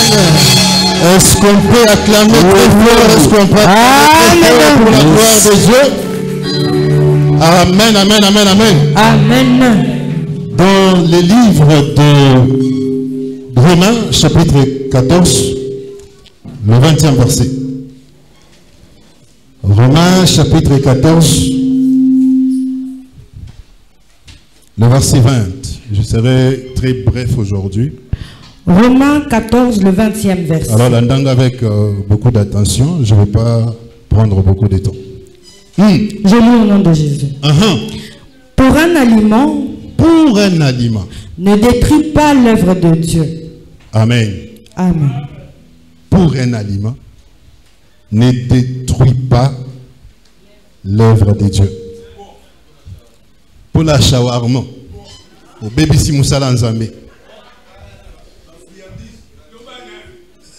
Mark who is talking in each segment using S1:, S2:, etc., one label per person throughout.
S1: Est-ce qu'on peut acclamer très fort? Est-ce qu'on peut acclamer très fort pour la gloire de Dieu? Amen, amen, amen, amen.
S2: Amen.
S1: Dans le livre de Romains, chapitre 14, le 20e verset. Romains, chapitre 14, le verset 20. Je serai très bref aujourd'hui.
S2: Romains 14, le 20e verset.
S1: Alors, l'endang avec beaucoup d'attention, je ne vais pas prendre beaucoup de temps.
S2: Je lis au nom de Jésus. Pour un aliment, ne détruis pas l'œuvre de Dieu.
S1: Amen.
S2: Amen.
S1: Pour un aliment, ne détruis pas l'œuvre de Dieu. Pour la shawarma, au bébé si Moussala Nzambe.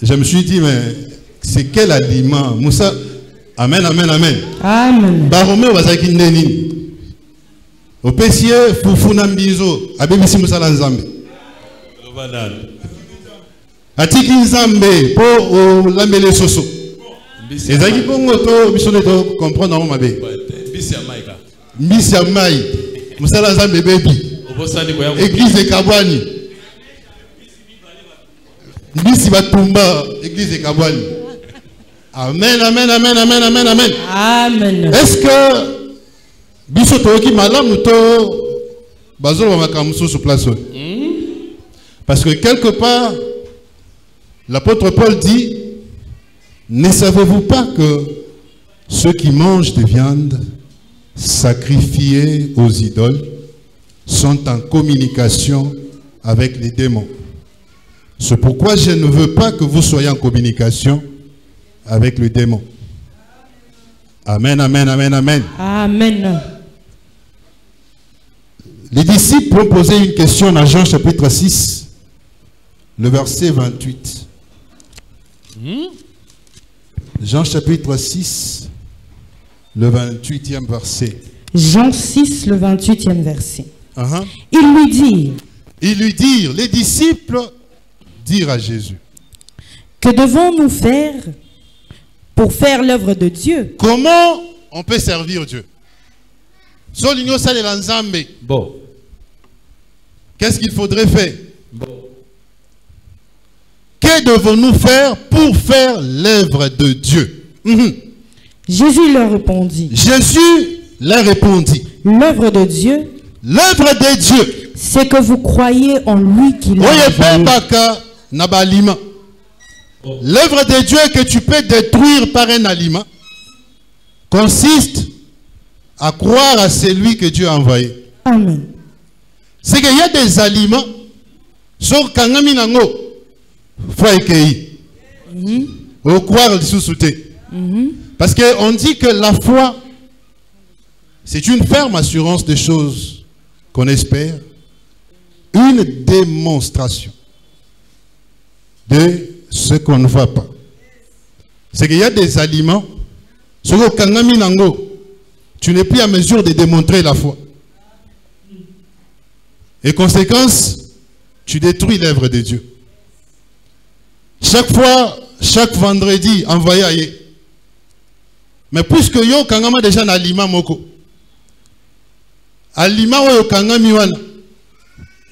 S1: Je me suis dit, mais c'est quel aliment? Moussa, amen, amen, amen.
S2: Amen.
S1: Baromé wazaki neni. Au pessier, Fufuna Mbizo, a bébé si Moussala Nzambe. Atiki Nzambe, pour l'ambele soso. Et Zaki Pongo, to comprendre ma bé. Mbisi ya mai. Moussala Nzambe baby. Église de Kabwani. Mbisi Batumba, église de Kabwani. Amen, amen, amen, amen, amen, amen.
S2: Amen.
S1: Est-ce que biso toki malam ou to bazolo makamusu sur place? Parce que quelque part l'apôtre Paul dit, ne savez-vous pas que ceux qui mangent de viande sacrifiés aux idoles sont en communication avec les démons? C'est pourquoi je ne veux pas que vous soyez en communication avec le démon. Amen, amen, amen, amen.
S2: Amen.
S1: Les disciples ont posé une question dans Jean chapitre 6, le verset 28. Jean chapitre 6, le 28e verset.
S2: Jean 6, le 28e verset. Ils lui dirent, les disciples dirent à Jésus, que devons-nous faire pour faire l'œuvre de Dieu?
S1: Comment on peut servir Dieu?
S3: Bon.
S1: Qu'est-ce qu'il faudrait faire? Que devons-nous faire pour faire l'œuvre de Dieu?
S2: Jésus leur répondit. L'œuvre de Dieu, c'est que vous croyez en lui qui l'a envoyé.
S1: L'œuvre de Dieu que tu peux détruire par un aliment consiste à croire à celui que Dieu a envoyé.
S2: Amen.
S1: C'est qu'il y a des aliments sur Kangaminango. Faut croire parce qu'on dit que la foi, c'est une ferme assurance des choses qu'on espère, une démonstration de ce qu'on ne voit pas. C'est qu'il y a des aliments, sur le Kangaminango, tu n'es plus à mesure de démontrer la foi. Et conséquence, tu détruis l'œuvre de Dieu. Chaque fois, chaque vendredi, envoyé ailleurs. Mais puisque yo kangama déjà un aliment moko, aliment yo kangami wana,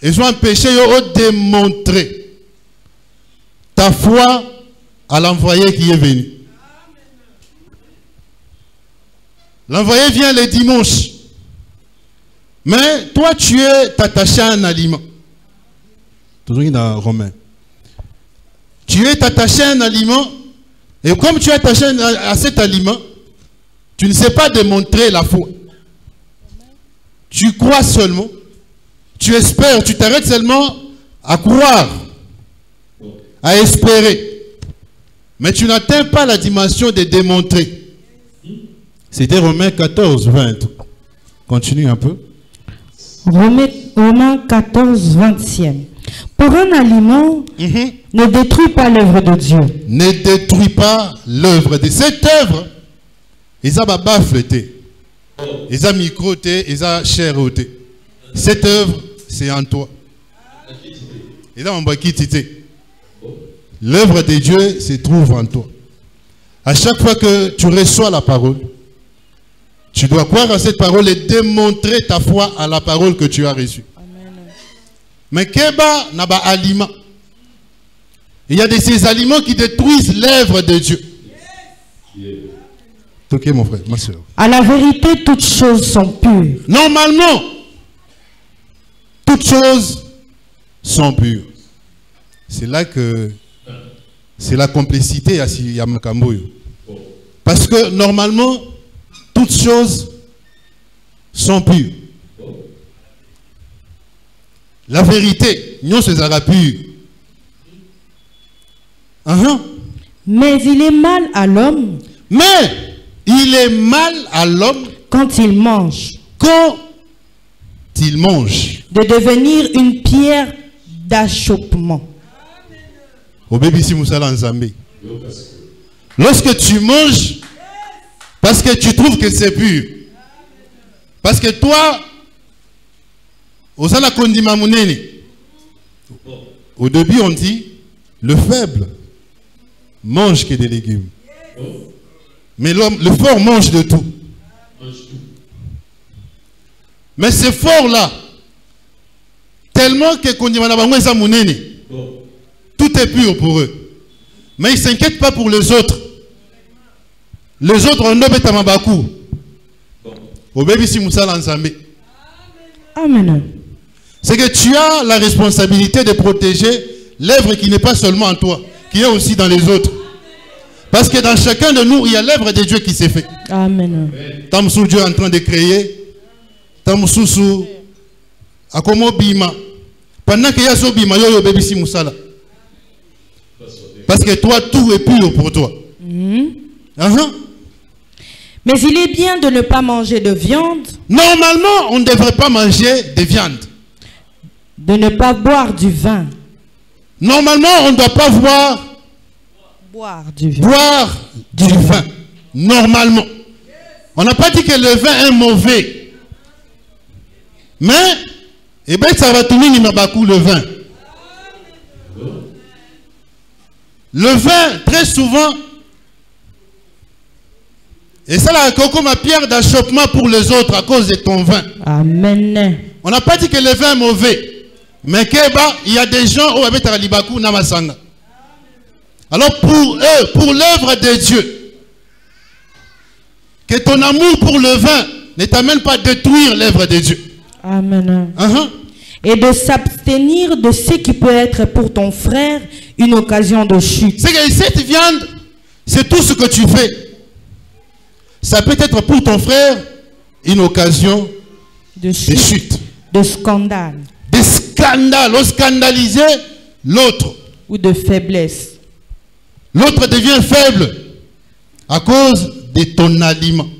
S1: ils ont empêché yo de démontrer ta foi à l'envoyé qui est venu. L'envoyé vient le dimanche. Mais toi, tu es attaché à un aliment. Toujours dans Romain. Tu es attaché à un aliment. Et comme tu es attaché à cet aliment, tu ne sais pas démontrer la foi. Tu crois seulement. Tu espères. Tu t'arrêtes seulement à croire. À espérer. Mais tu n'atteins pas la dimension de démontrer. C'était Romains 14, 20. Continue un peu.
S2: Romains 14, 20e. Pour un aliment, ne détruis pas l'œuvre de Dieu.
S1: Ne détruis pas l'œuvre de cette œuvre. Ils ont bafleté. Ils ont microté. Ils ont chéroté. Cette œuvre, c'est en toi. Ils ont embaki tité. L'œuvre de Dieu se trouve en toi. À chaque fois que tu reçois la parole, tu dois croire à cette parole et démontrer ta foi à la parole que tu as reçue. Amen. Mais keba n'a pas aliment. Il y a de ces aliments qui détruisent l'œuvre de Dieu. Ok, mon frère, ma soeur.
S2: À la vérité, toutes choses sont pures.
S1: Normalement, toutes choses sont pures. C'est là que c'est la complicité à Yamakamboyo. Parce que normalement, toutes choses sont pures. La vérité, nous sommes pure.
S2: Mais il est mal à l'homme.
S1: Mais il est mal à l'homme
S2: quand il mange.
S1: Quand il mange.
S2: De devenir une pierre d'achoppement.
S1: Lorsque tu manges, parce que tu trouves que c'est pur, parce que toi, au début on dit, le faible mange que des légumes. Mais l'homme, le fort mange de tout. Mais ces forts-là, tellement que tout est pur pour eux. Mais ils ne s'inquiètent pas pour les autres. Les autres ont nommé Tamabaku.
S2: Amen.
S1: C'est que tu as la responsabilité de protéger l'œuvre qui n'est pas seulement en toi, qui est aussi dans les autres. Parce que dans chacun de nous, il y a l'œuvre de Dieu qui s'est faite.
S2: Amen.
S1: Tamsou Dieu est en train de créer. Tamsou Akomo Bima. Pendant que Yaso Bima, yo bébé si Moussala. Parce que toi, tout est pur pour toi.
S2: Mais il est bien de ne pas manger de viande.
S1: Normalement, on ne devrait pas manger de viande.
S2: De ne pas boire du vin.
S1: Normalement, on ne doit pas
S2: boire du vin.
S1: Boire du vin. Normalement. On n'a pas dit que le vin est mauvais. Mais, eh bien, ça va tourner le vin. Le vin, très souvent, et ça là, comme ma pierre d'achoppement pour les autres à cause de ton vin.
S2: Amen.
S1: On n'a pas dit que le vin est mauvais. Mais il y a des gens au Abet Alibaku Namasanga. Alors pour eux, pour l'œuvre de Dieu, que ton amour pour le vin ne t'amène pas à détruire l'œuvre de Dieu.
S2: Amen. Et de s'abstenir de ce qui peut être pour ton frère une occasion de chute.
S1: C'est que cette viande, c'est tout ce que tu fais. Ça peut être pour ton frère une occasion de chute.
S2: De scandale.
S1: De scandale. On scandaliser l'autre.
S2: Ou de faiblesse.
S1: L'autre devient faible à cause de ton aliment.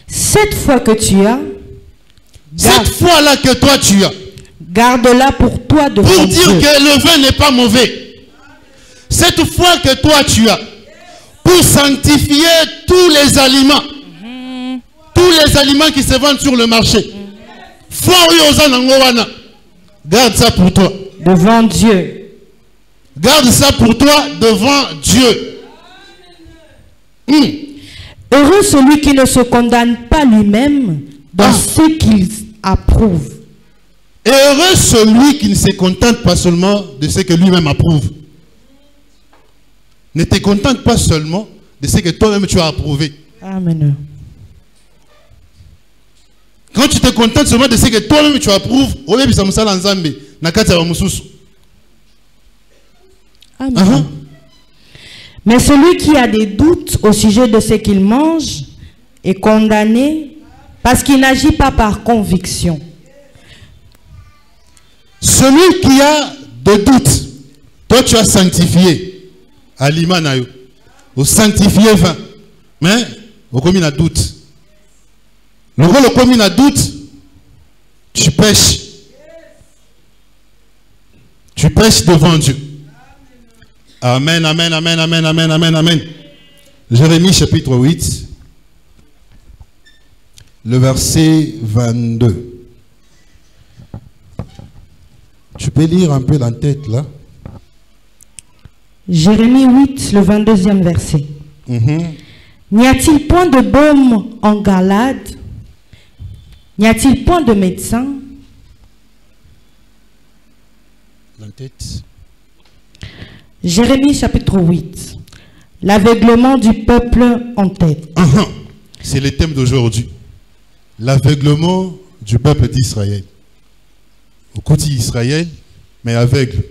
S2: Cette fois que tu as,
S1: cette fois-là que toi tu as,
S2: garde-la pour toi devant
S1: pour dire
S2: Dieu.
S1: Que le vin n'est pas mauvais. Cette fois que toi tu as, pour sanctifier tous les aliments, tous les aliments qui se vendent sur le marché, garde ça pour toi.
S2: Devant Dieu.
S1: Garde ça pour toi devant Dieu.
S2: Heureux celui qui ne se condamne pas lui-même dans ce qu'il approuve.
S1: Et heureux celui qui ne se contente pas seulement de ce que lui-même approuve. Ne te contente pas seulement de ce que toi-même tu as approuvé.
S2: Amen.
S1: Quand tu te contentes seulement de ce que toi-même tu approuves,
S2: Amen. Mais celui qui a des doutes au sujet de ce qu'il mange est condamné parce qu'il n'agit pas par conviction.
S1: Celui qui a des doutes, toi tu as sanctifié aliment nayo, ou sanctifié vin, mais au commis a doute. Le commis a doute, tu pêches. Tu pêches devant Dieu. Amen, amen, amen, amen, amen, amen, amen. Jérémie chapitre 8, le verset 22. Tu peux lire un peu l'entête là.
S2: Jérémie 8, le 22e verset. N'y a-t-il point de baume en Galade? N'y a-t-il point de médecin?
S1: L'entête.
S2: Jérémie chapitre 8. L'aveuglement du peuple en tête.
S1: C'est le thème d'aujourd'hui. L'aveuglement du peuple d'Israël. Au côté d'Israël, mais aveugle.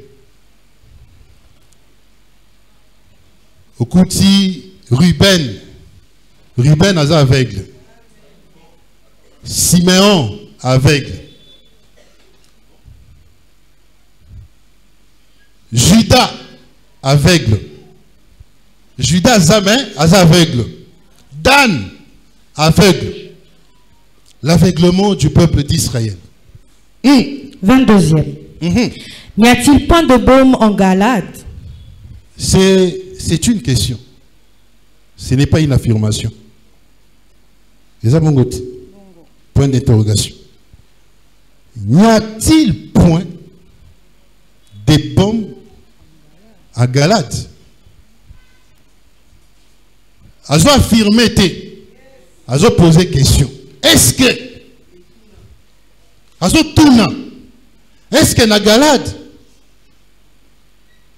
S1: Au côté Ruben. Ruben est aveugle. Siméon aveugle. Judas aveugle. Judas Zamen aveugle. Dan aveugle. L'aveuglement du peuple d'Israël.
S2: 22e. N'y a-t-il point de baume en Galade?
S1: C'est une question. Ce n'est pas une affirmation. Les amis, point d'interrogation. N'y a-t-il point de baume en Galade? Azo affirmé, azo posé question. Est-ce que azo tourna? Est-ce que na Galade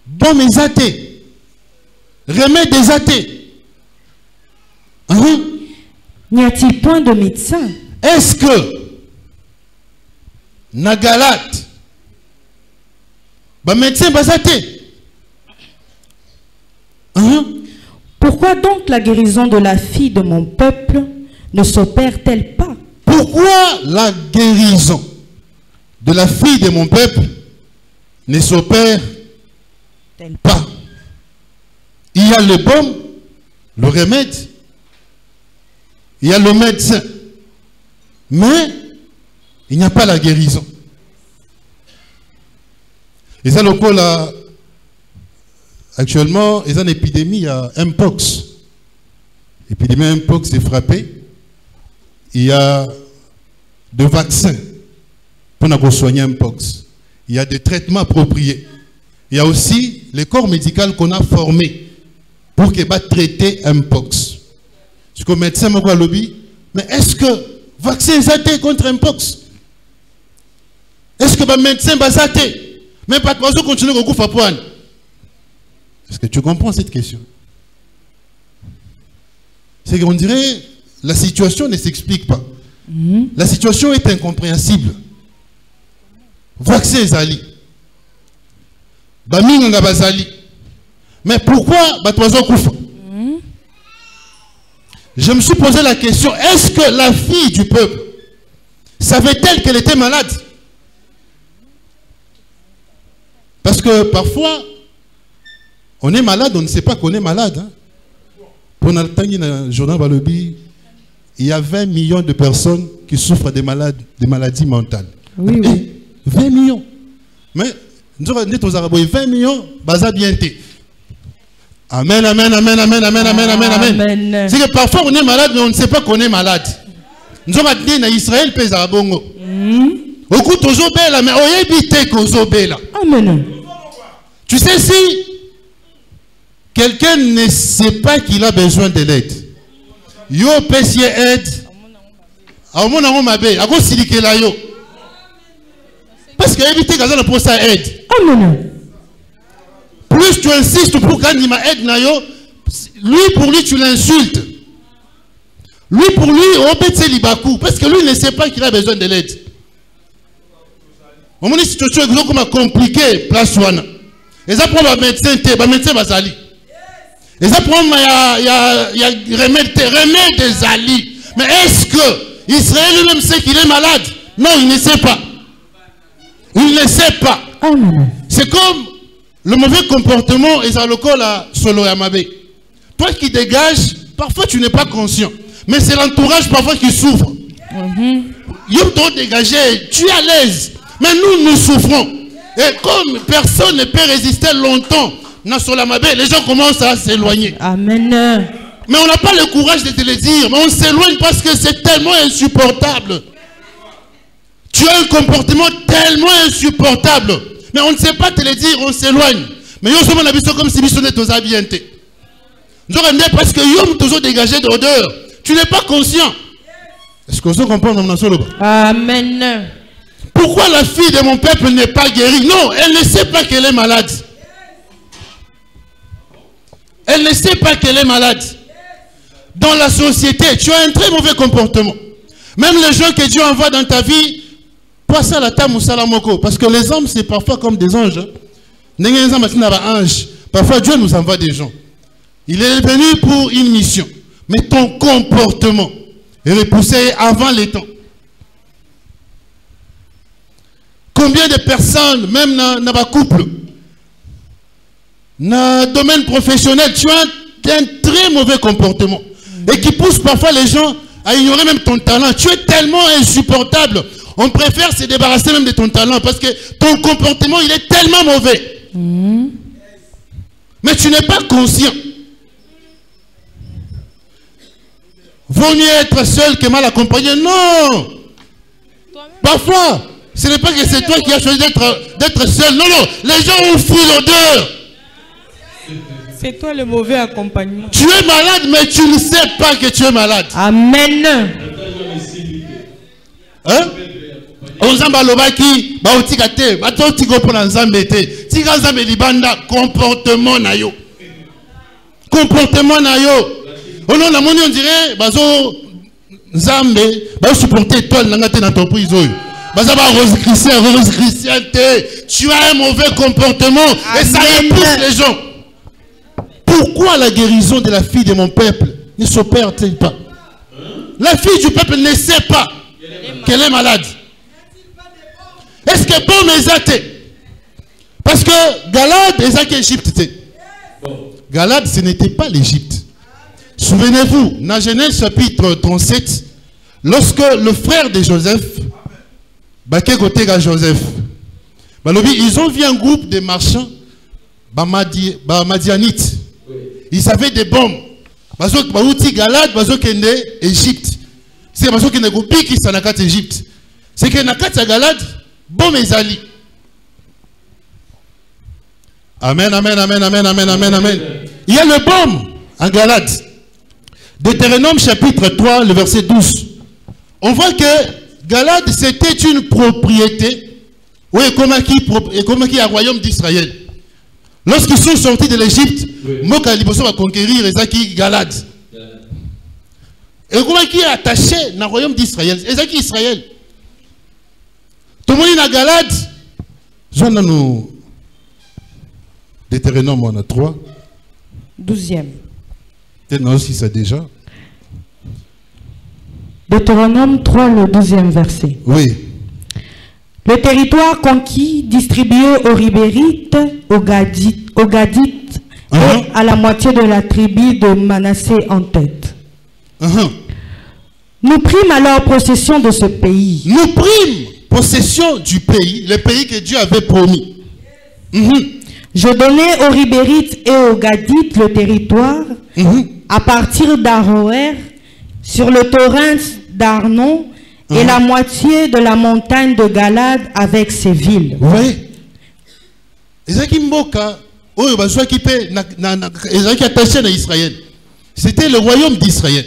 S1: bon mes athées remède des athées?
S2: N'y a-t-il point de médecin?
S1: Est-ce que na Galade ba médecin basaté?
S2: Pourquoi donc la guérison de la fille de mon peuple ne s'opère-t-elle pas?
S1: Pourquoi la guérison de la fille de mon peuple ne s'opère-t-elle pas? Il y a le baume, le remède, il y a le médecin, mais il n'y a pas la guérison. Et ça, le coup là, actuellement, il y a une épidémie à Mpox. L'épidémie Mpox est frappée. Il y a des vaccins pour soigner Mpox. Il y a des traitements appropriés. Il y a aussi le corps médical qu'on a formé pour qu'il va traiter Mpox. Ce que le médecin m'a dit, mais est-ce que le vaccin est athée contre Mpox? Est-ce que le médecin va athée? Mais pas de continuer à couper à pointe. Est-ce que tu comprends cette question? C'est qu'on dirait la situation ne s'explique pas. La situation est incompréhensible. Vaccin Zali. Baminga Bazali. Mais pourquoi Batouazo Koufa? Je me suis posé la question, est-ce que la fille du peuple savait-elle qu'elle était malade? Parce que parfois, on est malade, on ne sait pas qu'on est malade. Pour le journal Balobi, il y a 20 millions de personnes qui souffrent des maladies mentales.
S2: Oui, oui.
S1: 20 millions. Mais nous avons 20 millions, baza bien été. Amen, amen, amen, amen, amen, amen, amen, amen. C'est que parfois on est malade, mais on ne sait pas qu'on est malade. Nous avons dit en Israël, pays à Bongo. Au coup, tu as là, mais on est habité qu'on est là. Amen. Tu sais, si quelqu'un ne sait pas qu'il a besoin de l'aide, yo pèse aide, à mon amour ma belle, à cause de la yo. Parce qu'il a évité qu'on pour ça aide. Amen. Plus tu insistes pour qu'il m'a aide, lui pour lui tu l'insultes. Lui pour lui, on peut se libakou. Parce que lui ne sait pas qu'il a besoin de l'aide. On me dit situation est compliquée, place one. Et ça prend un médecin, un médecin va s'allier. Et ça prend il y a remède des alliés. Mais est-ce que Israël lui-même sait qu'il est malade? Non, il ne sait pas. Il ne sait pas. C'est comme le mauvais comportement et ça le colle à Solo Yamabe. Toi qui dégages, parfois tu n'es pas conscient. Mais c'est l'entourage parfois qui souffre. Yo doit dégager, tu es à l'aise. Mais nous souffrons. Et comme personne ne peut résister longtemps dans Solo Yamabe, les gens commencent à s'éloigner. Amen. Mais on n'a pas le courage de te le dire. Mais on s'éloigne parce que c'est tellement insupportable. Tu as un comportement tellement insupportable. Mais on ne sait pas te le dire, on s'éloigne. Mais yo sommes habitués comme si nous étions habités. Nous avons parce que yo toujours dégagé d'odeur. Tu n'es pas conscient. Est-ce que vous comprenez?
S2: Amen.
S1: Pourquoi la fille de mon peuple n'est pas guérie? Non, elle ne sait pas qu'elle est malade. Elle ne sait pas qu'elle est malade. Dans la société, tu as un très mauvais comportement. Même les gens que Dieu envoie dans ta vie, parce que les hommes, c'est parfois comme des anges. Parfois, Dieu nous envoie des gens. Il est venu pour une mission. Mais ton comportement est repoussé avant les temps. Combien de personnes, même dans le couple, dans le domaine professionnel, tu as un très mauvais comportement. Et qui pousse parfois les gens à ignorer même ton talent. Tu es tellement insupportable. On préfère se débarrasser même de ton talent parce que ton comportement, il est tellement mauvais. Mais tu n'es pas conscient. Vaut mieux être seul que mal accompagné. Non. Parfois, ce n'est pas que c'est toi qui as choisi d'être seul. Non, non. Les gens ont fui l'odeur.
S2: C'est toi le mauvais accompagnement.
S1: Tu es malade, mais tu ne sais pas que tu es malade.
S2: Amen.
S1: Hein? Comportement na yo. Comportement na yo. On dirait Nzambe ba supporter étoile na ngate na entreprise oyo. Tu as un mauvais comportement. Amen. Et ça repousse les gens. Pourquoi la guérison de la fille de mon peuple ne s'opère-t-elle pas? La fille du peuple ne sait pas qu'elle est malade. Est-ce que bon mais parce que Galade est Égypte. Galade, ce n'était pas l'Égypte. Souvenez-vous, dans Genèse chapitre 37, lorsque le frère de Joseph, Joseph, ils ont vu un groupe de marchands Madianites. Ils avaient des bombes. Galade, Égypte. C'est parce que Négopi qui s'en a Égypte. C'est que Nakat Galade, bon mes alliés. Amen, amen, amen, amen, amen, amen, amen. Il y a le bombe en Galade. Deutéronome chapitre 3, le verset 12. On voit que Galade, c'était une propriété. Oui, comme qui a royaume d'Israël. Lorsqu'ils sont sortis de l'Égypte, Moka Liboso va conquérir Ezaki Galade. Et comment qui est attaché dans le royaume d'Israël? Ezaki Israël. Tout le monde est dans Galade. J'en ai nous. Deutéronome, on a 3.
S2: 12e.
S1: Peut-être aussi ça déjà.
S2: Deutéronome 3, le 12e verset.
S1: Oui.
S2: Le territoire conquis, distribué aux Ribérites, aux Gadites et à la moitié de la tribu de Manassé en tête. Nous prîmes alors possession de ce pays.
S1: Nous prîmes possession du pays, le pays que Dieu avait promis.
S2: Je donnai aux Ribérites et aux Gadites le territoire à partir d'Aroër sur le torrent d'Arnon et la moitié de la montagne de Galade avec ses villes.
S1: Oui. C'était le royaume d'Israël.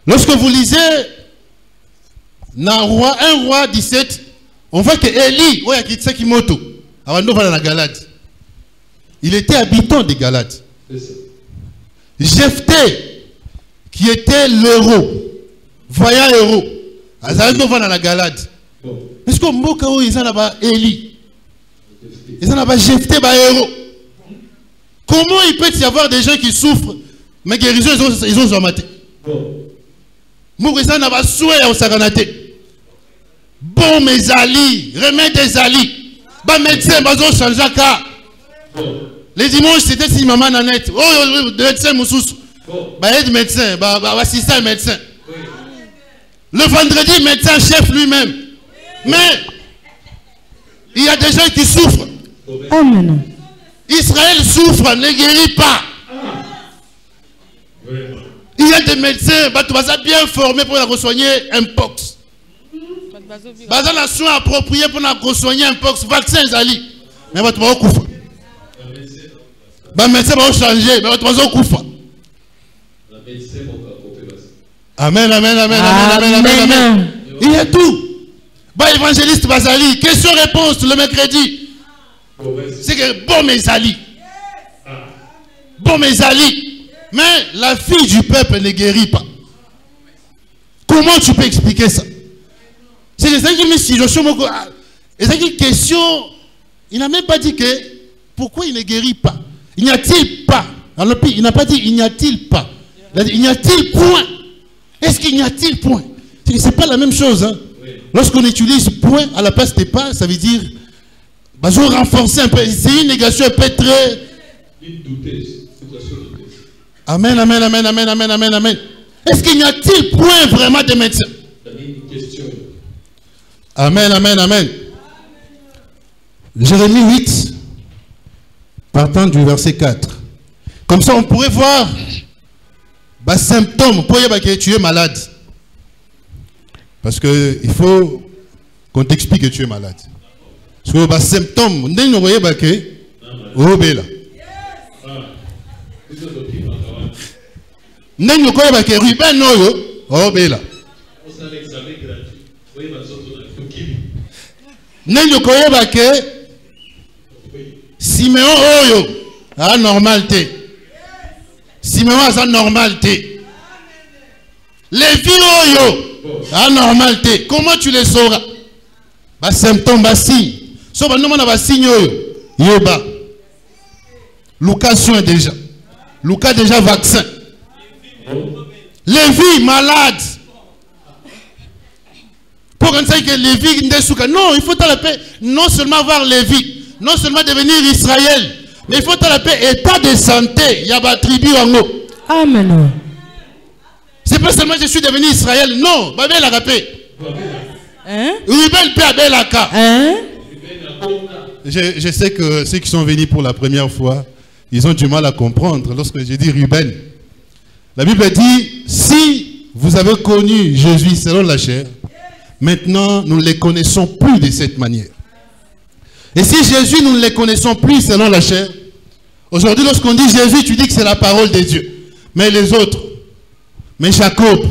S1: Lorsque vous lisez un roi 17, on voit que Élie, il était habitant de Galade. Jephthé, qui était l'héros, voyant héros, dans la Galade. Est-ce que Mboka ils ont là-bas Élie? Ils ont là-bas Jephthé, héros. Comment il peut y avoir des gens qui souffrent, mais guérison, ils ont zamaté? Mourisa n'a pas souhait au Saganaté. Bon, mes alliés, remède des alliés. Bah, médecin, bah, on change à cas. Les dimanches, c'était si maman nanette. Oh, médecin, moussous. Bah, aide médecin, bah, assistant médecin. Le vendredi, médecin chef lui-même. Mais, il y a des gens qui souffrent.
S2: Amen.
S1: Israël souffre, ne guérit pas. Il y a des médecins, tu vas bien formés pour la soigner un pox. Baza na soin approprié pour soigner un pox, vaccin zali. Mais votre va koufa. Ba médecin va changer, mais votre va koufa. Amen, amen, amen, amen, amen, amen. Il y a tout. Ba évangéliste Bazali, question-réponse le mercredi. C'est que bon mes ali. Bon mes ali. Mais la fille du peuple ne guérit pas. Comment tu peux expliquer ça? C'est les gens qui me disent, et c'est une question, il n'a même pas dit que pourquoi il ne guérit pas. Il n'y a-t-il pas? Alors, il n'a pas dit il n'y a-t-il pas. Il a dit il n'y a-t-il point. Est-ce qu'il n'y a-t-il point? C'est pas la même chose. Hein? Oui. Lorsqu'on utilise point à la place de pas, ça veut dire bah, je vais renforcer un peu. C'est une négation un peu très. Amen, amen, amen, amen, amen, amen, amen. Est-ce qu'il n'y a-t-il point vraiment de médecins? Amen, amen, amen. Jérémie 8, partant du verset 4. Comme ça, on pourrait voir les symptômes pour que tu es malade. Parce qu'il faut qu'on t'explique que tu es malade. Parce que les symptômes, on ne voit pas que tu Nenyo koye ba ke Ruben oyo obela. Nenyo koye ba ke Simeon oyo a normalité. Simeon a normalité. Lévi oyo a normalité. Comment tu les sauras? Ba symptômes ba signe. So ba nomana ba signe oyo yoba. Lucas soin déjà. Lucas déjà vaccin. Lévi malade. Pour qu'on sache que Lévi non, il faut la paix. Non seulement voir Lévi, non seulement devenir Israël, mais il faut la paix état de santé. Il y a une tribu en haut.
S2: Amen.
S1: C'est pas seulement je suis devenu Israël, non. Babel la paix.
S2: Hein?
S1: Ruben peut abel la ka. Je sais que ceux qui sont venus pour la première fois, ils ont du mal à comprendre lorsque je dis Ruben. La Bible dit, si vous avez connu Jésus selon la chair, maintenant nous ne les connaissons plus de cette manière. Et si Jésus, nous ne les connaissons plus selon la chair, aujourd'hui lorsqu'on dit Jésus, tu dis que c'est la parole de Dieu. Mais les autres, mais Jacob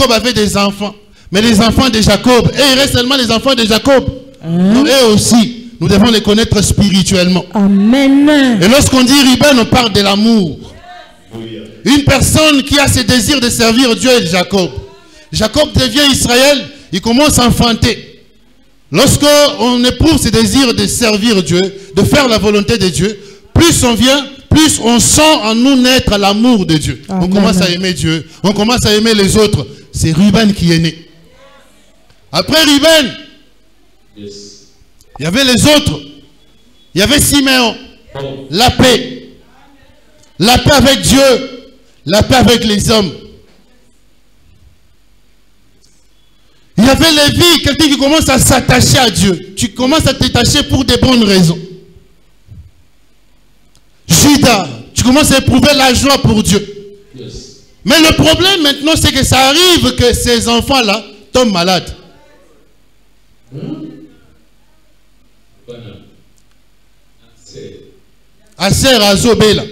S1: avait des enfants. Mais les enfants de Jacob, et il reste seulement les enfants de Jacob. Donc, eux aussi, nous devons les connaître spirituellement.
S2: Amen.
S1: Et lorsqu'on dit Ruben, on parle de l'amour. Une personne qui a ce désir de servir Dieu et Jacob. Jacob devient Israël, il commence à enfanter. Lorsqu'on éprouve ce désir de servir Dieu, de faire la volonté de Dieu, plus on vient, plus on sent en nous naître l'amour de Dieu. Amen. On commence à aimer Dieu, on commence à aimer les autres. C'est Ruben qui est né. Après Ruben, il y avait les autres. Il y avait Simeon. La paix. La paix avec Dieu. La paix avec les hommes. Il y avait Lévi, quelqu'un qui commence à s'attacher à Dieu. Tu commences à t'attacher pour des bonnes raisons. Judas, tu commences à éprouver la joie pour Dieu. Mais le problème maintenant, c'est que ça arrive que ces enfants-là tombent malades. Aser Azobela.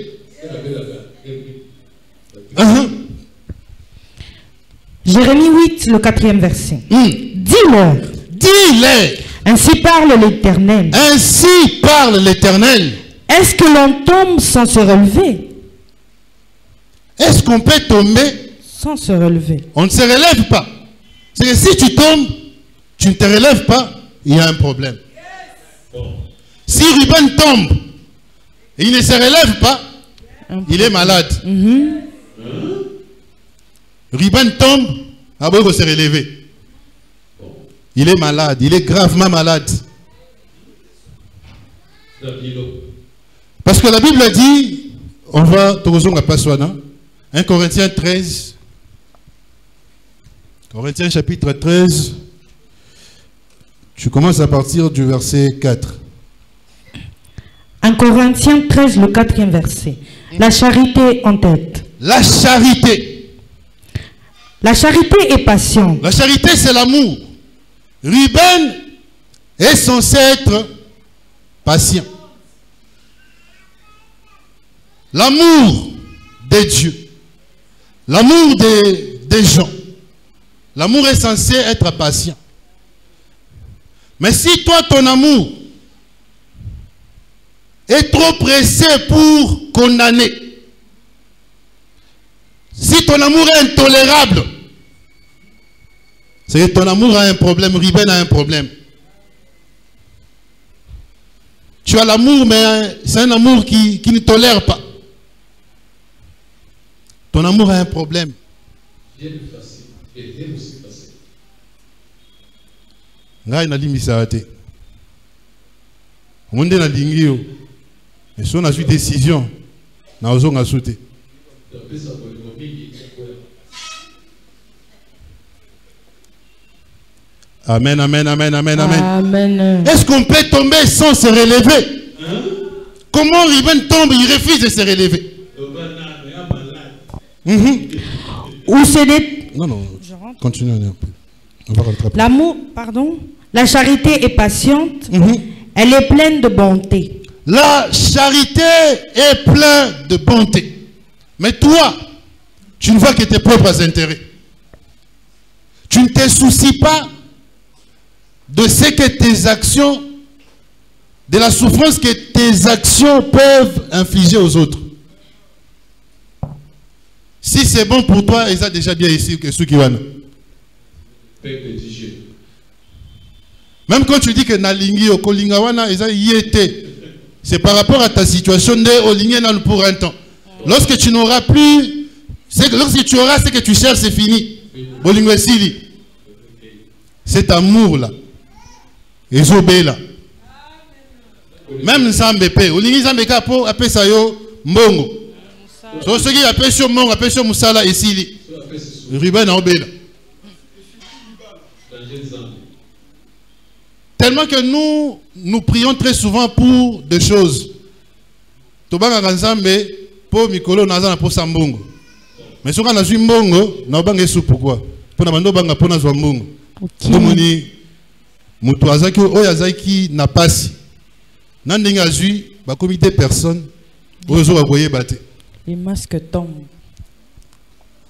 S2: Jérémie 8, le 4e verset. Dis-leur.
S1: Dis-leur.
S2: Ainsi parle l'Éternel.
S1: Ainsi parle l'Éternel.
S2: Est-ce que l'on tombe sans se relever?
S1: Est-ce qu'on peut tomber
S2: sans se relever? On
S1: ne se relève pas. C'est que si tu tombes, tu ne te relèves pas, il y a un problème. Si Ruben tombe et il ne se relève pas, il est malade. Ruben tombe, après il va se relever. Il est malade, il est gravement malade. Parce que la Bible dit, on va, 1 Corinthiens 13, Corinthiens chapitre 13, tu commences à partir du verset 4.
S2: 1 Corinthiens 13, le 4e verset. La charité en tête.
S1: La charité.
S2: La charité est patiente.
S1: La charité, c'est l'amour. Ruben est censé être patient. L'amour de Dieu, l'amour des gens, l'amour est censé être patient. Mais si toi, ton amour est trop pressé pour condamner, si ton amour est intolérable, c'est que ton amour a un problème, Ruben a un problème. Tu as l'amour, mais c'est un amour qui ne tolère pas. Ton amour a un problème. Ngai na limisa te. Monde na lingio. Et son a su décision. Na ozo nga souté. Amen, amen, amen, amen, amen.
S2: Amen.
S1: Est-ce qu'on peut tomber sans se relever? Comment Ruben tombe, il refuse de se relever?
S2: Ou c'est des...
S1: Non, non, continue un peu. On va rattraper.
S2: L'amour, pardon. La charité est patiente. Elle est pleine de bonté.
S1: La charité est pleine de bonté. Mais toi, tu ne vois que tes propres intérêts. Tu ne te soucies pas de ce que tes actions, de la souffrance que tes actions peuvent infliger aux autres. Si c'est bon pour toi, ils ont déjà bien ici que ceux qui vont. Même quand tu dis que Nalingi ou Kolingawana, ils ont y été. C'est par rapport à ta situation de Olingan pour un temps. Lorsque tu n'auras plus, lorsque tu auras ce que tu cherches, c'est fini. Bolingwesili. Cet amour-là. Et Zobé-là. Même Nzambepe. Olingi Nzambeka po apé sayo mbongo. So ceux qui appellent sur mbongo, appellent sur Moussala et Sili. Ruben Obéla. Tellement que nous prions très souvent pour des choses. Tobanga Nzambe pour Mikolo Nazana pour Sambongo. Mais si on a un mbongo, na banga sou pourquoi? Pour na bando banga pour na zwa mbongo. Tomoni mutu azaki oyo azaki na pasi. Nandinga azui ba comité personnes ozo ba boye baté.
S2: Les masques tombent.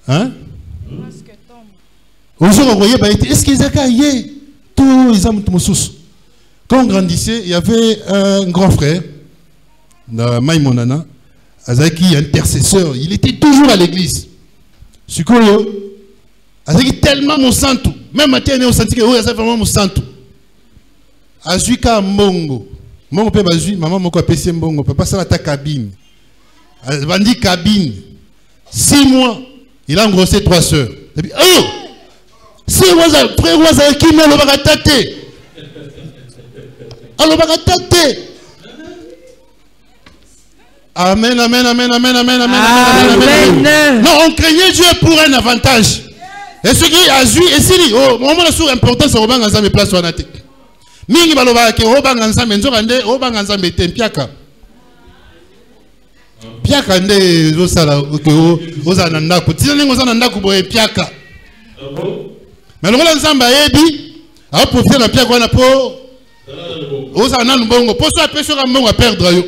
S1: Hein?
S2: Les masques tombent.
S1: Ozo ba boye baté. Est-ce qu'ils a yé tout ils ont mususu? Quand on grandissait, il y avait un grand frère, Maïmonana, Azaki, intercesseur. Il était toujours à l'église. Sukoyo, Azaki tellement mon santo. Même matin, on sentit que Azaki vraiment mon santo. Azuika Mongo. Mongo pe bazui, maman moko apesi Mongo. Papa ça ta cabine. Bandi cabine. 6 mois, il a engrossé 3 sœurs. Oh! Si frère Azaki me le bagatate. Alors, amen, amen, amen, amen, amen, amen, amen. Non, on craignait Dieu pour un avantage. Et ce qui a vu, et si, au moment où c'est important, c'est Robang Nzambe place sur la tête. Mingi baloba ke Robang Nzambe nzokande, Robang Nzambe tempiaka. Piaka nde zosala ke ozananda ko. Tina ngo zananda ko boye piaka. Mais le Nzambe ayebi, a profiter na piaka wana po Osana mbongo, pour ça pêcher un mbongo à perdre yo.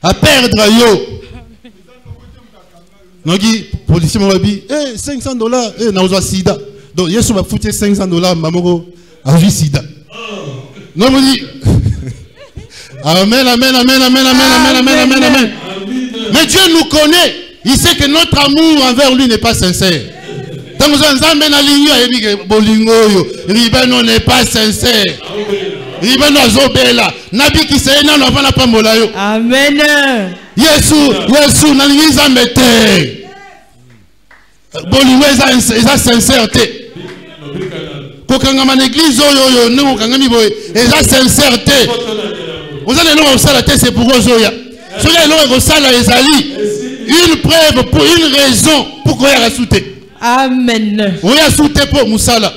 S1: À perdre yo. Nogi policier m'a dit $500 na ozo sida. Donc yesu va foutre $500 mamoko a vu sida. Non me dit amen amen amen amen amen amen amen amen. Mais Dieu nous connaît. Il sait que notre amour envers lui n'est pas sincère. Tant que Nzambe na linyo ayebi ke bolingo yo, Ruben n'est pas sincère. Ruben azobela, nabi ki sey na lova na pambola yo.
S2: Amen.
S1: Yesu na lingi Nzambe te. Bolingo eza sincérité. Kokanga man église oyo no kokanga mi boy, eza sincérité. Vous allez non osala te c'est pour ozoya. Soki non osala ezali une preuve pour une raison pour koya rasouté. Amen. Oui, à souter pour Moussala.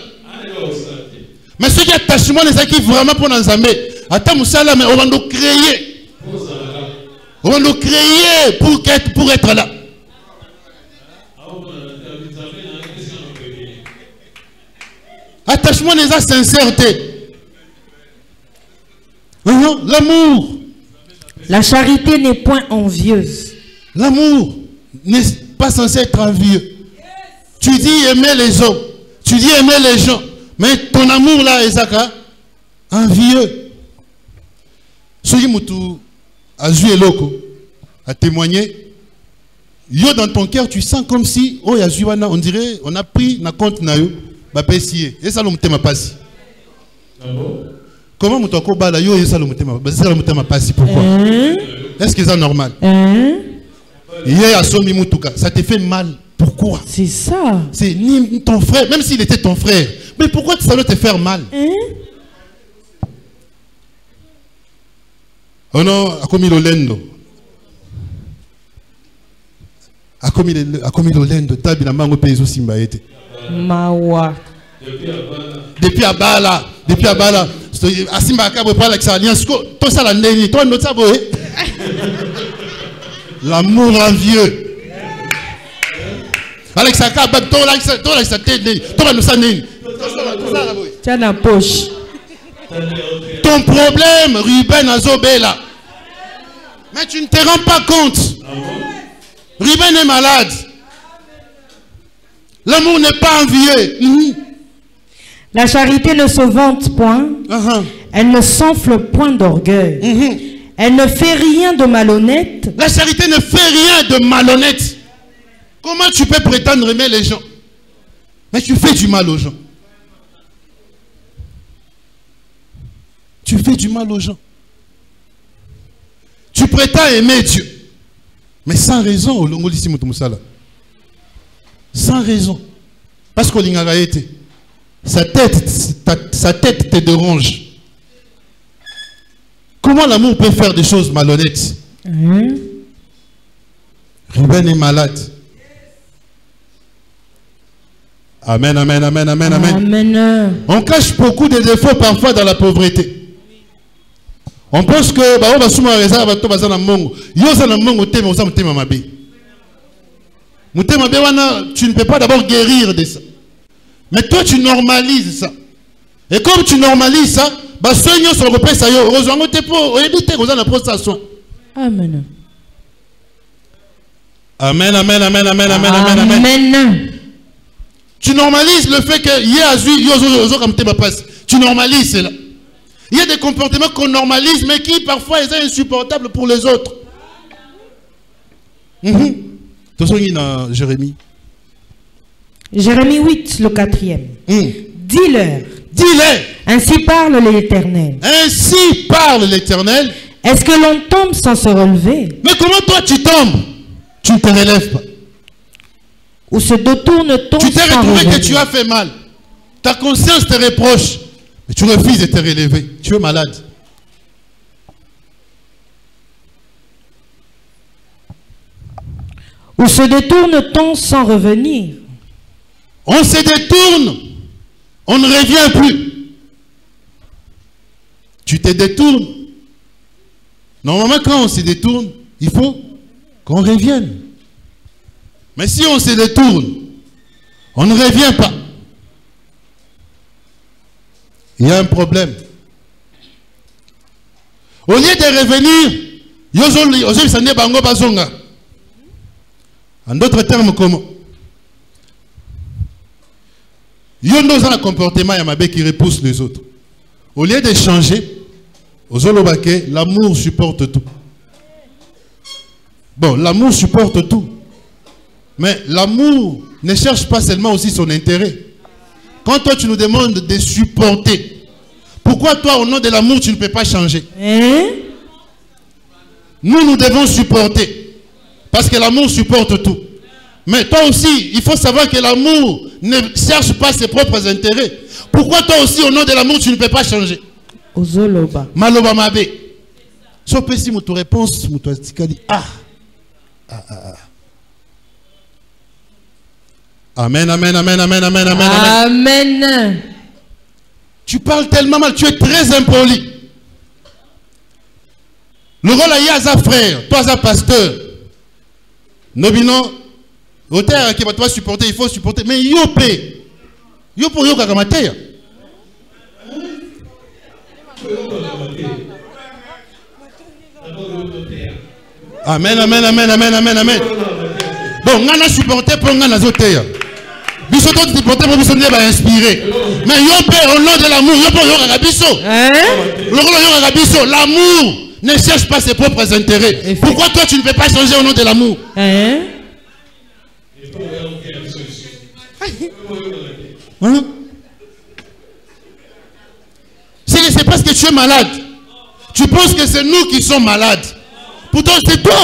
S1: Mais ce qui est attachement, c'est qui vraiment pour Nzambe. Attends Moussala, mais on va nous créer. On va nous créer pour être là. Attachement n'est pas sincérité. L'amour.
S2: La charité n'est point envieuse.
S1: L'amour n'est pas censé être envieux. Tu dis aimer les hommes. Tu dis aimer les gens. Mais ton amour là, Ezaka, envieux. Soki mutu a joué loko, a témoigné. Yo dans ton cœur, tu sens comme si, oh ya jouana, on dirait, on a pris na compte na yo, ba pesier. Et ça l'on te m'a passé. Comment mutu ko bala yo et ça l'on te m'a passé. Pourquoi? Est-ce que c'est normal? Hier à Somi Mutuka, ça te fait mal. Pourquoi?
S2: C'est ça.
S1: C'est ni ton frère, même s'il était ton frère. Mais pourquoi ça doit te faire mal? Oh non, a commis l'olendo. A commis l'olendo. Tabi na mango peso simba ete.
S2: Mawa.
S1: Depuis Abala. Depuis Abala. Asimba akabo pas avec sa alliance. Tout ça la neni. Toi notre sabo. L'amour envieux. Alex Akaba, toi la tête. Toi nous ça neni.
S2: Tiens la poche.
S1: Ton problème, Ruben Azobela. Mais tu ne te rends pas compte. Ruben est malade. L'amour n'est pas envieux.
S2: La charité ne se vante point. Elle ne s'enfle point d'orgueil. Elle ne fait rien de malhonnête.
S1: La charité ne fait rien de malhonnête. Comment tu peux prétendre aimer les gens? Mais tu fais du mal aux gens. Tu fais du mal aux gens. Tu prétends aimer Dieu. Mais sans raison, sans raison. Parce que sa tête te dérange. Comment l'amour peut faire des choses malhonnêtes? Ruben est malade. Amen, amen, amen, amen, amen.
S2: Amen.
S1: On cache beaucoup de défauts parfois dans la pauvreté. On pense que tu ne peux pas d'abord guérir de ça. Mais toi tu normalises ça. Et comme tu normalises ça,
S2: Amen.
S1: Amen, amen, amen, amen, amen, amen,
S2: amen.
S1: Tu normalises le fait que tu normalises cela. Il y a des comportements qu'on normalise, mais qui parfois sont insupportables pour les autres. Jérémie.
S2: Jérémie 8, le 4e. Dis-leur.
S1: Dis-leur.
S2: Ainsi parle l'Éternel.
S1: Ainsi parle l'Éternel.
S2: Est-ce que l'on tombe sans se relever?
S1: Mais comment toi tu tombes? Tu ne te relèves pas.
S2: Ou se détourne-t-on?
S1: Tu t'es retrouvé que tu as fait mal. Ta conscience te reproche. Mais tu refuses de te relever. Tu es malade.
S2: Ou se détourne-t-on sans revenir?
S1: On se détourne. On ne revient plus. Tu te détournes. Normalement, quand on se détourne, il faut qu'on revienne. Mais si on se détourne, on ne revient pas. Il y a un problème. Au lieu de revenir, en d'autres termes, comment? Il y a un comportement qui repousse les autres. Au lieu de changer, l'amour supporte tout. Bon, l'amour supporte tout. Mais l'amour ne cherche pas seulement aussi son intérêt. Quand toi tu nous demandes de supporter, pourquoi toi au nom de l'amour tu ne peux pas changer? Nous devons supporter. Parce que l'amour supporte tout. Mais toi aussi, il faut savoir que l'amour ne cherche pas ses propres intérêts. Pourquoi toi aussi au nom de l'amour tu ne peux pas changer? Maloba mabe. So pesi mutu réponse mutu atikali Amen, amen, amen, amen, amen, amen,
S2: amen.
S1: Tu parles tellement mal, tu es très impoli. Le rôle à Yaza frère, toi à pasteur. Nobino, auteur qui va supporter, il faut supporter. Mais yopé, yopo yoka kamateya. Amen, amen, amen, amen, amen, amen. Bon, on a supporté pour on a zoté. Biso tout supporté pour biso va inspirer. Mais yo père au nom de l'amour, yo pour yo rabiso. L'amour ne cherche pas ses propres intérêts. Pourquoi toi tu ne peux pas changer au nom de l'amour? C'est parce que tu es malade. Tu penses que c'est nous qui sommes malades. Pourtant c'est toi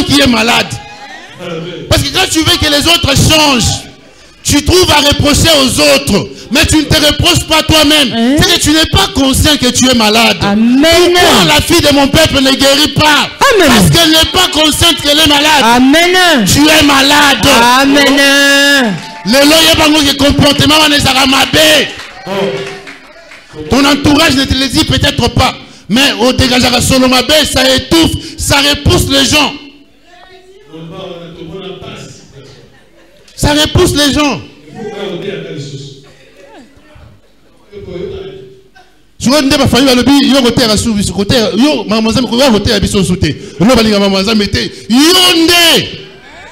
S1: qui es malade. Parce que quand tu veux que les autres changent, tu trouves à reprocher aux autres, mais tu ne te reproches pas toi-même. C'est que tu n'es pas conscient que tu es malade.
S2: Amen.
S1: Pourquoi la fille de mon peuple ne guérit pas?
S2: Amen.
S1: Parce qu'elle n'est pas consciente qu'elle est malade.
S2: Amen.
S1: Tu es malade.
S2: Amen.
S1: Le loyer qui comportement ton entourage ne te le dit peut-être pas, mais au dégagement solo mabé, ça étouffe, ça repousse les gens. Ça repousse les gens. Je vois que famille va le dire, yo côté à sous côté, yo maman ko va côté à biso sauter. On va dire maman ça mettez yo ndé.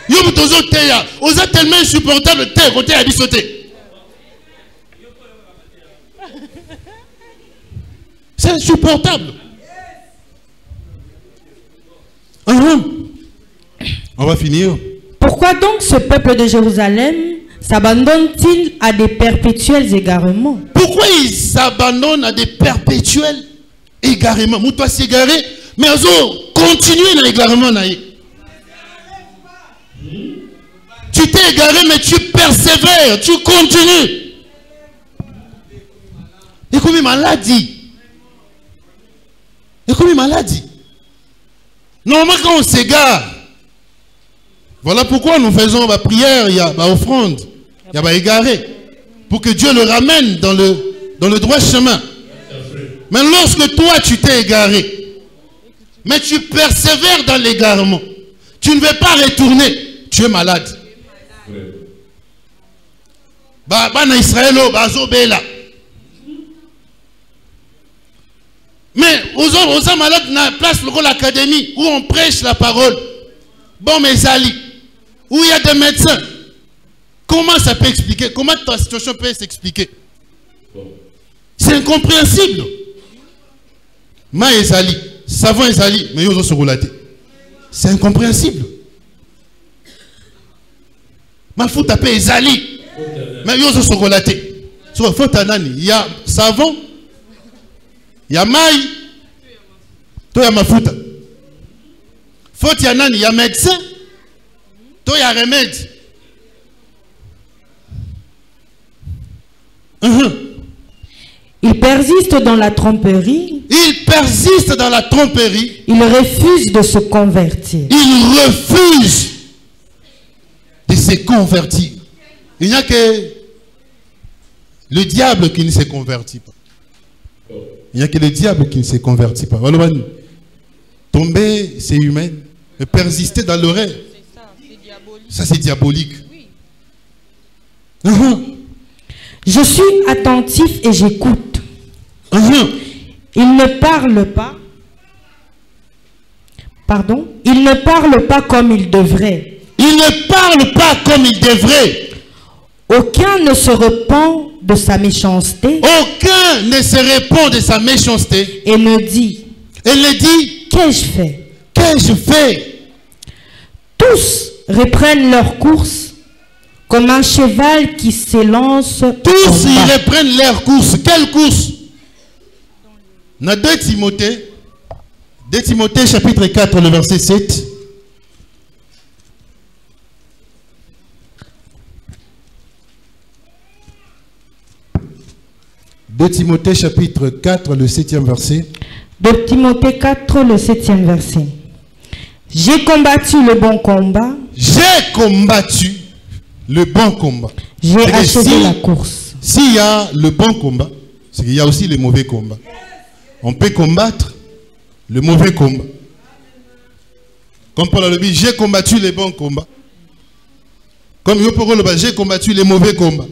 S1: Yo tozo teya, oza tellement insupportable te côté à biso sauter. C'est insupportable. On va finir.
S2: Pourquoi donc ce peuple de Jérusalem s'abandonne-t-il à des perpétuels égarements?
S1: Pourquoi il s'abandonne à des perpétuels égarements? Moutoua s'égarer, mais on continue dans l'égarement. Tu t'es égaré, mais tu persévères, tu continues. Et comme il m'a dit. Et comme il m'a dit. Normalement, quand on s'égare, voilà pourquoi nous faisons la prière, il y a l'offrande, il y a égaré, pour que Dieu le ramène dans le droit chemin. Mais lorsque toi tu t'es égaré, mais tu persévères dans l'égarement, tu ne veux pas retourner, tu es malade. Mais aux hommes malades, on a place pour l'académie où on prêche la parole. Bon, mes alliés, où il y a des médecins. Comment ça peut expliquer? Comment ta situation peut s'expliquer? C'est incompréhensible. Ma ezali, savant ezali, mais ils ont se relaté. C'est incompréhensible. Ma faut taper ezali, mais ils ont se relaté. Sur faute anani, il y a savon, il y a maï, toi il y a ma faute. Faute yanani, il y a médecin, toi il y a remède.
S2: Il persiste dans la tromperie.
S1: Il persiste dans la tromperie.
S2: Il refuse de se convertir.
S1: Il refuse de se convertir. Il n'y a que le diable qui ne se convertit pas. Il n'y a que le diable qui ne se convertit pas. Tomber, c'est humain. Mais persister dans l'oreille, ça c'est diabolique.
S2: Je suis attentif et j'écoute. Il ne parle pas. Pardon. Il ne parle pas comme il devrait.
S1: Il ne parle pas comme il devrait.
S2: Aucun ne se repent de sa méchanceté.
S1: Aucun ne se répond de sa méchanceté.
S2: Et ne dit.
S1: Elle ne dit.
S2: Qu'ai-je fait?
S1: Qu'ai-je fait?
S2: Tous reprennent leur course comme un cheval qui s'élance.
S1: Tous ils reprennent leur course. Quelle course? Dans 2 Timothée chapitre 4, le verset 7. De Timothée chapitre 4, le 7e verset.
S2: De Timothée 4, le 7e verset. J'ai combattu le bon combat.
S1: J'ai combattu le bon combat.
S2: J'ai achevé la course.
S1: S'il y a le bon combat, c'est qu'il y a aussi le mauvais combat. On peut combattre le mauvais combat. Comme Paul le dit, j'ai combattu les bons combats. Comme Yoporo le dit, j'ai combattu les mauvais combats.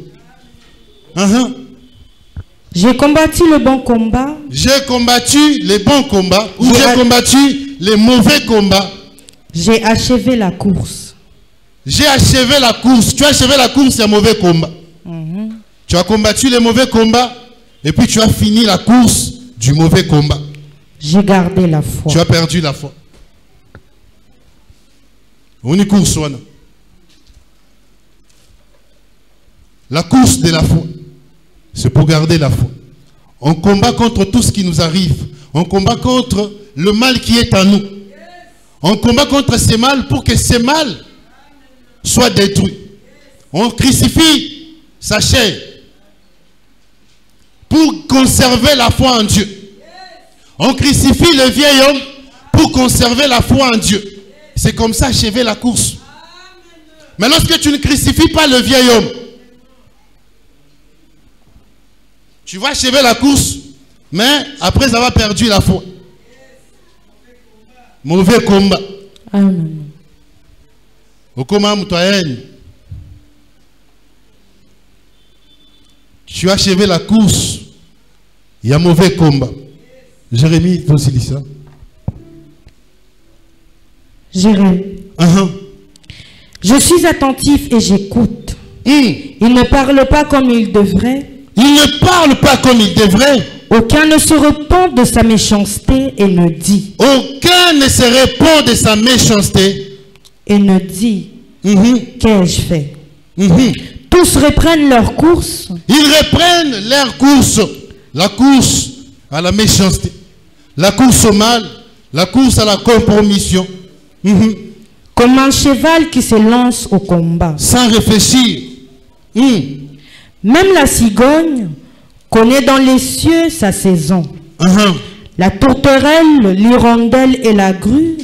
S2: J'ai combattu le bon combat.
S1: J'ai combattu les bons combats. Ou j'ai combattu les mauvais combats.
S2: J'ai achevé la course.
S1: J'ai achevé la course. Tu as achevé la course, il y a mauvais combat. Tu as combattu les mauvais combats et puis tu as fini la course du mauvais combat.
S2: J'ai gardé la foi.
S1: Tu as perdu la foi. On y course, la course de la foi, c'est pour garder la foi. On combat contre tout ce qui nous arrive. On combat contre le mal qui est en nous. On combat contre ces mal pour que ces mal soient détruits. On crucifie sa chair pour conserver la foi en Dieu. On crucifie le vieil homme pour conserver la foi en Dieu. C'est comme ça achever la course. Mais lorsque tu ne crucifies pas le vieil homme, tu vas achever la course, mais après avoir perdu la foi. Mauvais combat.
S2: Amen.
S1: Tu as achevé la course. Il y a mauvais combat. Jérémie, toi aussi dis ça.
S2: Jérémie. Je suis attentif et j'écoute. Il ne parle pas comme il devrait.
S1: Il ne parle pas comme il devrait.
S2: Aucun ne se repent de sa méchanceté et ne dit.
S1: Aucun ne se répand de sa méchanceté.
S2: Et ne dit. Qu'ai-je fait? Tous reprennent leur course.
S1: Ils reprennent leur course. La course à la méchanceté. La course au mal. La course à la compromission.
S2: Comme un cheval qui se lance au combat.
S1: Sans réfléchir.
S2: Même la cigogne connaît dans les cieux sa saison. La tourterelle, l'hirondelle et la grue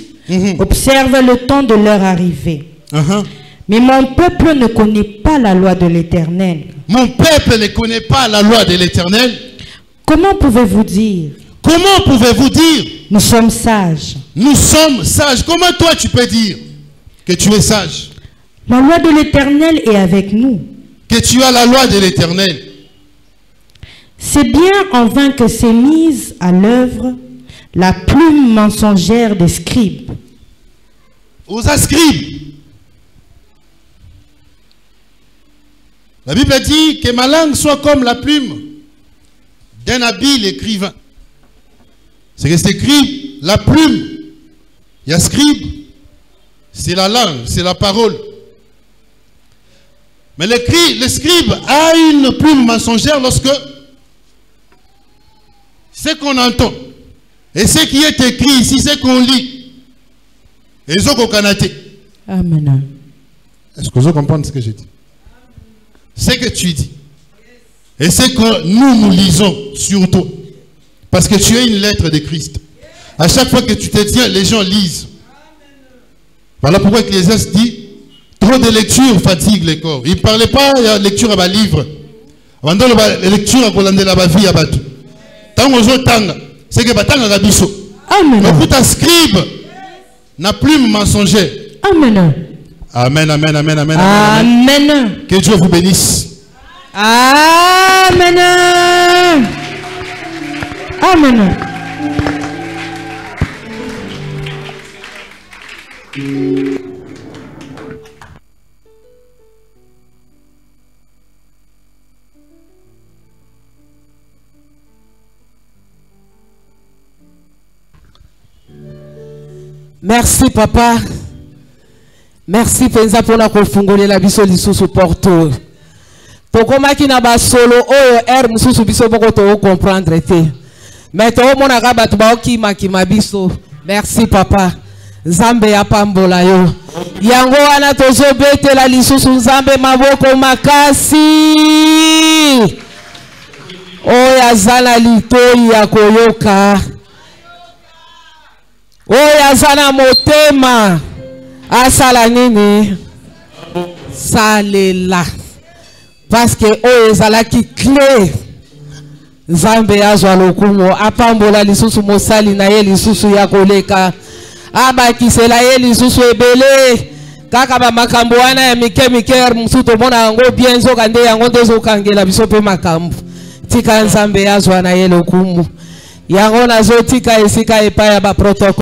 S2: observent le temps de leur arrivée. Mais mon peuple ne connaît pas la loi de l'Éternel.
S1: Mon peuple ne connaît pas la loi de l'Éternel.
S2: Comment pouvez-vous dire?
S1: Comment pouvez-vous dire?
S2: Nous sommes sages.
S1: Nous sommes sages. Comment toi tu peux dire que tu es sage?
S2: La loi de l'Éternel est avec nous.
S1: Que tu as la loi de l'Éternel.
S2: C'est bien en vain que s'est mise à l'œuvre la plume mensongère des scribes.
S1: Aux scribes. La Bible dit que ma langue soit comme la plume d'un habile écrivain. C'est que c'est écrit la plume. Il y a scribe. C'est la langue, c'est la parole. Mais le scribe a une plume mensongère lorsque ce qu'on entend et ce qui est écrit ici, ce qu'on lit, et ce qu'on connaît.
S2: Amen.
S1: Est-ce que vous comprenez ce que je dis? Ce que tu dis et ce que nous lisons surtout, parce que tu es une lettre de Christ. À chaque fois que tu te tiens, les gens lisent. Voilà pourquoi Ecclésiaste dit trop de lecture fatigue les corps. Il ne parlait pas de lecture à un livre. Avant de lecture à la vie à Batou. Tant que tanga, c'est que batanga gabiso.
S2: Amen.
S1: Mais pour scribe n'a plus mensongère.
S2: Amen.
S1: Amen, amen, amen, amen,
S2: amen.
S1: Que Dieu vous bénisse.
S2: Amen. Amen.
S3: Merci papa. Merci penza pour la konfungolela biso lisusu porto. Tokomaki na ba solo oyo mususu biso boko to comprendre te. Mais to mona ka batu ba okima kima biso. Merci papa. Nzambe ya pambola yo. Yango wana tozobetela lisusu nzambe maboko makasi. Oya zala litoi ya koyoka. Oya zana motema asala nini salela parce que oyo ezalaki clé Nzambe azwa lokumo apambola lisusu mosali na ye lisusu ya koleka abakisela ye lisusu ebele kaka ba makambo wana ya mike musu tomona yango bien zoka nde yango ndozokangela biso pe makambo tika Nzambe azwa na ye lokumo yango nazotika esika epai ya ba protocole